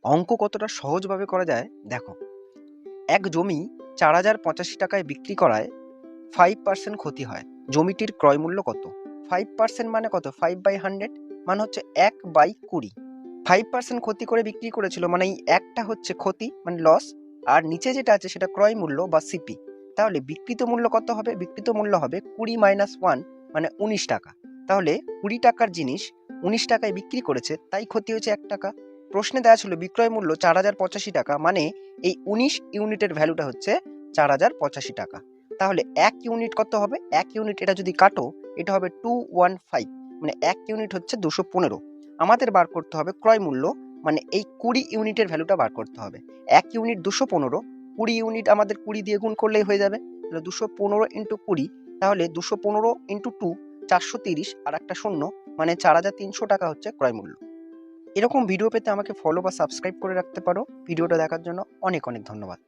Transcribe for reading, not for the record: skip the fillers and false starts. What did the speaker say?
অঙ্ক কতটা সহজভাবে করা যায় দেখো। এক জমি ৪,০৮৫ টাকায় বিক্রি করায় 5% ক্ষতি হয়। জমিটির ক্রয় মূল্য কত? 5% মানে কত? 5/100 মানে হচ্ছে 1/20। 5% ক্ষতি করে বিক্রি করেছিল মানে এই একটা হচ্ছে ক্ষতি মানে লস, আর নিচে যেটা আছে সেটা ক্রয় মূল্য বা সিপি। তাহলে বিক্রিত মূল্য কত হবে? বিক্রিত মূল্য হবে 20 - 1 মানে 19 টাকা। তাহলে 20 টাকার জিনিস 19 টাকায় বিক্রি করেছে, তাই ক্ষতি হয়েছে 1 টাকা। প্রশ্নে দেওয়া ছিল বিক্রয় মূল্য ৪,০৮৫ টাকা, মানে এই 19 ইউনিটের ভ্যালুটা হচ্ছে ৪,০৮৫ টাকা। তাহলে 1 ইউনিট কত হবে? 1 ইউনিট এটা যদি কাটো, এটা হবে 215, মানে 1 ইউনিট হচ্ছে 215। আমাদের বার করতে হবে ক্রয় মূল্য, মানে এই 20 ইউনিটের ভ্যালুটা বার করতে হবে। 1 ইউনিট 215, 20 ইউনিট আমাদের 20 দিয়ে গুণ করলেই হয়ে যাবে। তাহলে 215 ইন্টু 20, তাহলে 215 ইন্টু 2 430 আর একটা শূন্য, মানে 4,300 টাকা হচ্ছে ক্রয় মূল্য। এরকম ভিডিও পেতে আমাকে ফলো বা সাবস্ক্রাইব করে রাখতে পারো। ভিডিওটা দেখার জন্য অনেক অনেক ধন্যবাদ।